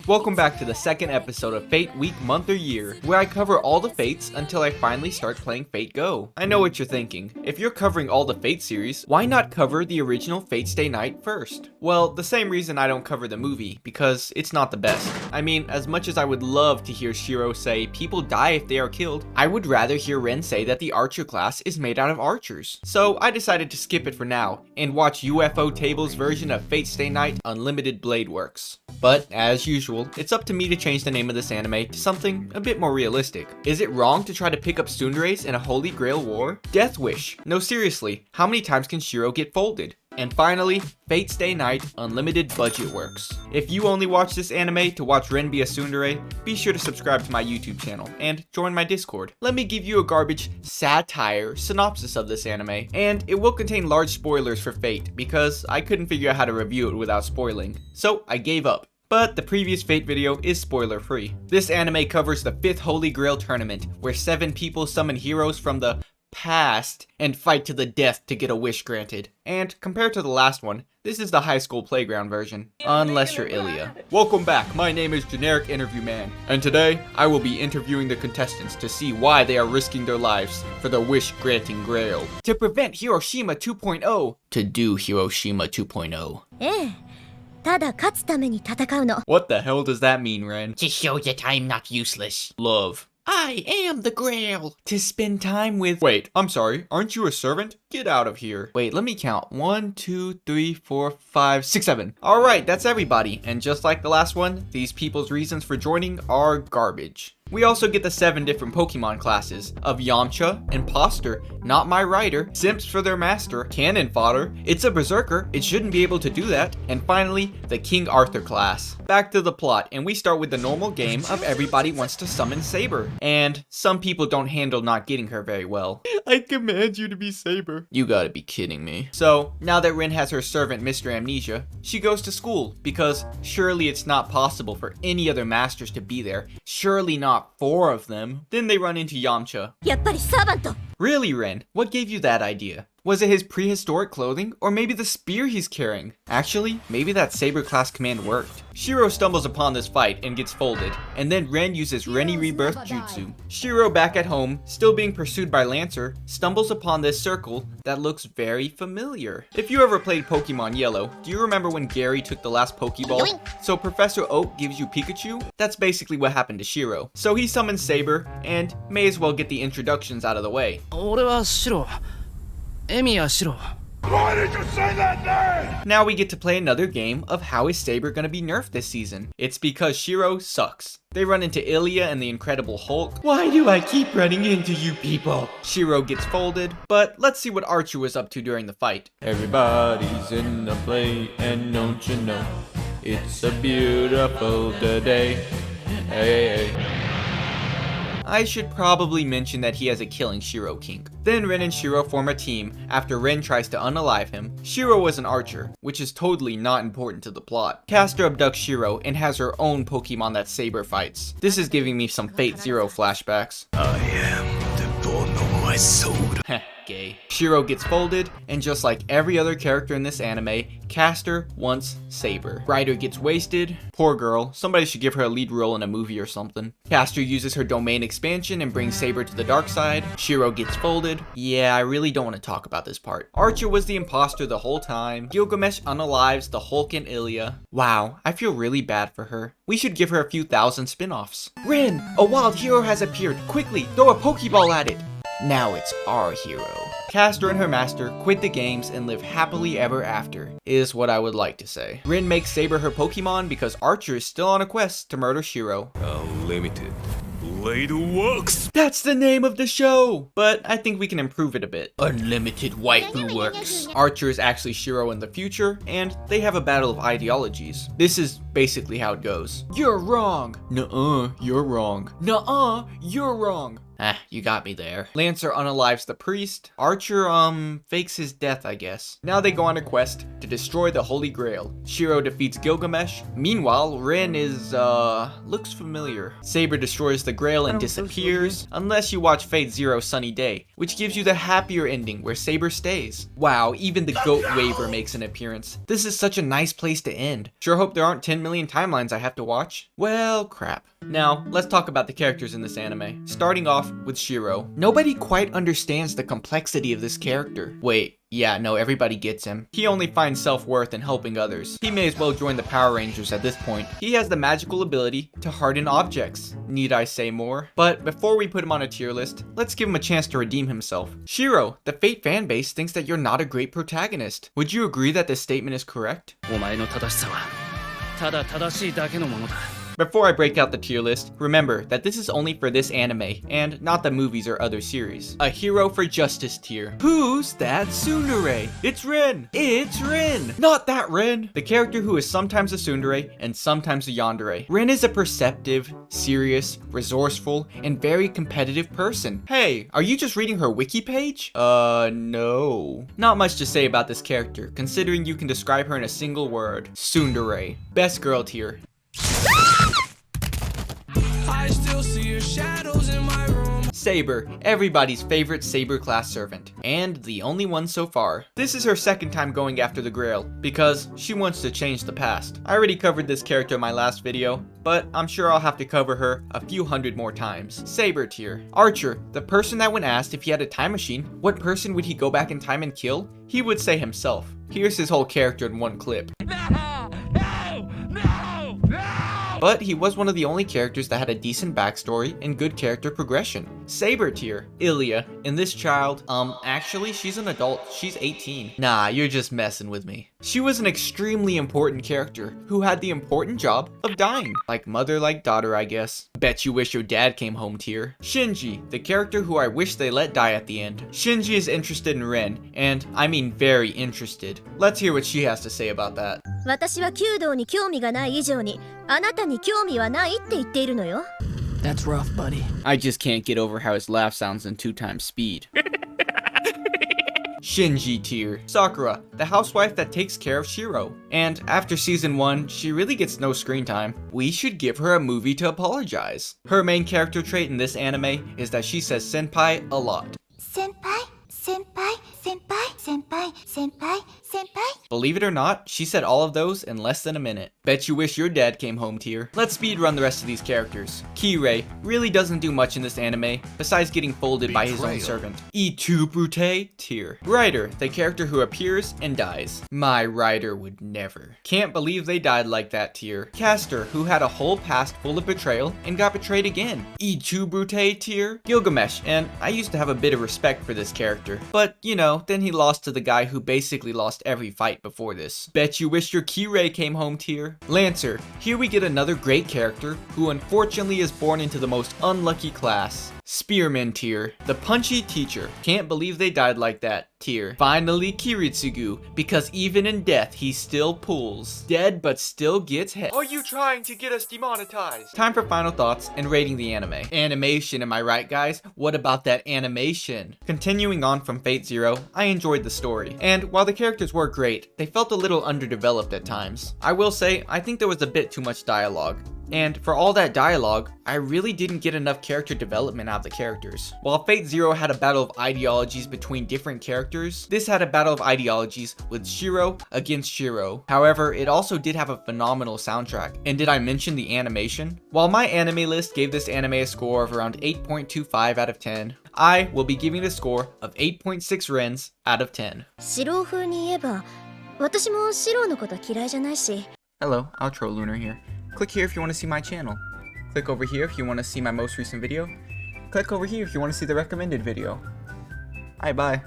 Welcome back to the second episode of Fate Week, Month, or Year, where I cover all the Fates until I finally start playing Fate Go. I know what you're thinking. If you're covering all the Fate series, why not cover the original Fate Stay Night first? Well, the same reason I don't cover the movie, because it's not the best. I mean, as much as I would love to hear Shiro say people die if they are killed, I would rather hear Ren say that the Archer class is made out of archers. So I decided to skip it for now, and watch UFO Table's version of Fate Stay Night Unlimited Blade Works. But, as usual, it's up to me to change the name of this anime to something a bit more realistic. Is it wrong to try to pick up tsunderes in a Holy Grail war? Death Wish. No, seriously, how many times can Shiro get folded? And finally, Fate Stay Night Unlimited Budget Works. If you only watch this anime to watch Ren be a tsundere, be sure to subscribe to my YouTube channel and join my Discord. Let me give you a garbage satire synopsis of this anime, and it will contain large spoilers for Fate because I couldn't figure out how to review it without spoiling, so I gave up. But the previous Fate video is spoiler free. This anime covers the 5th Holy Grail tournament, where 7 people summon heroes from the past and fight to the death to get a wish granted. And compared to the last one, this is the high school playground version. Unless you're Ilya. Welcome back, my name is Generic Interview Man, and today I will be interviewing the contestants to see why they are risking their lives for the wish granting grail. To prevent Hiroshima 2.0. To do Hiroshima 2.0. ただ勝つために戦うの。 What the hell does that mean, Ren? To show that I'm not useless. Love. I am the Grail. To spend time with— Wait, I'm sorry, aren't you a servant? Get out of here. Wait, let me count. 1, 2, 3, 4, 5, 6, 7. Alright, that's everybody. And just like the last one, these people's reasons for joining are garbage. We also get the 7 different Pokemon classes of Yamcha, Imposter, Not My Rider, Simps for their master, Cannon Fodder, It's a Berserker, it shouldn't be able to do that, and finally, the King Arthur class. Back to the plot, and we start with the normal game of everybody wants to summon Saber. And some people don't handle not getting her very well. I command you to be Saber. You gotta be kidding me. So, now that Ren has her servant Mr. Amnesia, she goes to school, because surely it's not possible for any other masters to be there. Surely not 4 of them. Then they run into Yamcha. やっぱりサーバント。 Really, Ren? What gave you that idea? Was it his prehistoric clothing, or maybe the spear he's carrying? Actually, maybe that Saber class command worked. Shiro stumbles upon this fight and gets folded, and then Ren uses Renny Rebirth Jutsu. Shiro, back at home, still being pursued by Lancer, stumbles upon this circle that looks very familiar. If you ever played Pokemon Yellow, do you remember when Gary took the last Pokeball? So Professor Oak gives you Pikachu? That's basically what happened to Shiro. So he summons Saber, and may as well get the introductions out of the way. 俺は白。エミは白。 Why did you say that name? Now we get to play another game of how is Saber gonna be nerfed this season. It's because Shiro sucks. They run into Ilya and the Incredible Hulk. Why do I keep running into you people? Shiro gets folded, but let's see what Archer was up to during the fight. Everybody's in the play, and don't you know, it's a beautiful day. Hey, hey. I should probably mention that he has a killing Shiro kink. Then Ren and Shiro form a team after Ren tries to unalive him. Shiro was an archer, which is totally not important to the plot. Castor abducts Shiro and has her own Pokemon that Saber fights. This is giving me some Fate Zero flashbacks. I am the bone of my soul. Heh, gay. Shiro gets folded, and just like every other character in this anime, Castor wants Saber. Ryder gets wasted. Poor girl, somebody should give her a lead role in a movie or something. Castor uses her domain expansion and brings Saber to the dark side. Shiro gets folded. Yeah, I really don't want to talk about this part. Archer was the imposter the whole time. Gilgamesh unalives the Hulk and Ilya. Wow, I feel really bad for her. We should give her a few thousand spin-offs. Ren, a wild hero has appeared. Quickly, throw a Pokeball at it. Now it's our hero. Castor and her master quit the games and live happily ever after, is what I would like to say. Rin makes Saber her Pokemon because Archer is still on a quest to murder Shiro. Unlimited Blade Works. That's the name of the show! But I think we can improve it a bit. Unlimited Waifu Works. Archer is actually Shiro in the future, and they have a battle of ideologies. This is basically how it goes. You're wrong. Nuh-uh, you're wrong. Nuh-uh, you're wrong. You got me there. Lancer unalives the priest. Archer, fakes his death, I guess. Now they go on a quest to destroy the Holy Grail. Shiro defeats Gilgamesh. Meanwhile, Rin is, looks familiar. Saber destroys the Grail and disappears, unless you watch Fate Zero Sunny Day, which gives you the happier ending where Saber stays. Wow, even the Goat Waver makes an appearance. This is such a nice place to end. Sure hope there aren't 10 million timelines I have to watch. Well, crap. Now, let's talk about the characters in this anime. Starting off with Shiro. Nobody quite understands the complexity of this character. Wait, yeah, no, everybody gets him. He only finds self-worth in helping others. He may as well join the Power Rangers at this point. He has the magical ability to harden objects. Need I say more? But before we put him on a tier list, let's give him a chance to redeem himself. Shiro, the Fate fanbase thinks that you're not a great protagonist. Would you agree that this statement is correct? お前の正しさはただ正しいだけのものだ。 Before I break out the tier list, remember that this is only for this anime, and not the movies or other series. A Hero for Justice tier. Who's that tsundere? It's Rin! It's Rin! Not that Rin! The character who is sometimes a tsundere and sometimes a yandere. Rin is a perceptive, serious, resourceful, and very competitive person. Hey, are you just reading her wiki page? No. Not much to say about this character, considering you can describe her in a single word. Tsundere. Best girl tier. I still see your shadows in my room. Saber, everybody's favorite Saber class servant, and the only one so far. This is her second time going after the Grail, because she wants to change the past. I already covered this character in my last video, but I'm sure I'll have to cover her a few hundred more times. Saber tier. Archer, the person that when asked if he had a time machine, what person would he go back in time and kill? He would say himself. Here's his whole character in one clip. But he was one of the only characters that had a decent backstory and good character progression. Saber tier. Ilya. In this child, actually she's an adult. She's 18. Nah, you're just messing with me. She was an extremely important character who had the important job of dying. Like mother, like daughter, I guess. Bet you wish your dad came home tier. Shinji, the character who I wish they let die at the end. Shinji is interested in Ren, and I mean very interested. Let's hear what she has to say about that. 私は弓道に興味がない以上にあなたに興味はないって言っているのよ That's rough, buddy. I just can't get over how his laugh sounds in 2 times speed. Shinji tier. Sakura, the housewife that takes care of Shiro. And after season 1, she really gets no screen time. We should give her a movie to apologize. Her main character trait in this anime is that she says senpai a lot. 先輩先輩先輩先輩先輩先輩 Believe it or not, she said all of those in less than a minute. Bet you wish your dad came home tier. Let's speedrun the rest of these characters. Kirei really doesn't do much in this anime, besides getting folded by his own servant. E2 Brute tier. Ryder, the character who appears and dies. My Ryder would never. Can't believe they died like that tier. Castor, who had a whole past full of betrayal and got betrayed again. E2 Brute tier. Gilgamesh, and I used to have a bit of respect for this character. But, you know, then he lost to the guy who basically lost every fight before this. Bet you wish your Kirei came home tier. Lancer, here we get another great character who unfortunately is born into the most unlucky class. Spearman tier. The punchy teacher. Can't believe they died like that tier. Finally Kiritsugu, because even in death he still pulls. Dead but still gets hit. Are you trying to get us demonetized? Time for final thoughts and rating the anime. Animation, am I right guys? What about that animation? Continuing on from Fate Zero, I enjoyed the story. And while the characters were great, they felt a little underdeveloped at times. I will say, I think there was a bit too much dialogue. And for all that dialogue, I really didn't get enough character development out of the characters. While Fate Zero had a battle of ideologies between different characters, this had a battle of ideologies with Shiro against Shiro. However, it also did have a phenomenal soundtrack. And did I mention the animation? While my anime list gave this anime a score of around 8.25 out of 10, I will be giving the score of 8.6 Rens out of 10. 白風に言えば私も白のこと嫌いじゃないし Hello, Outro Lunar here. Click here if you want to see my channel. Click over here if you want to see my most recent video. Click over here if you want to see the recommended video. Alright, bye.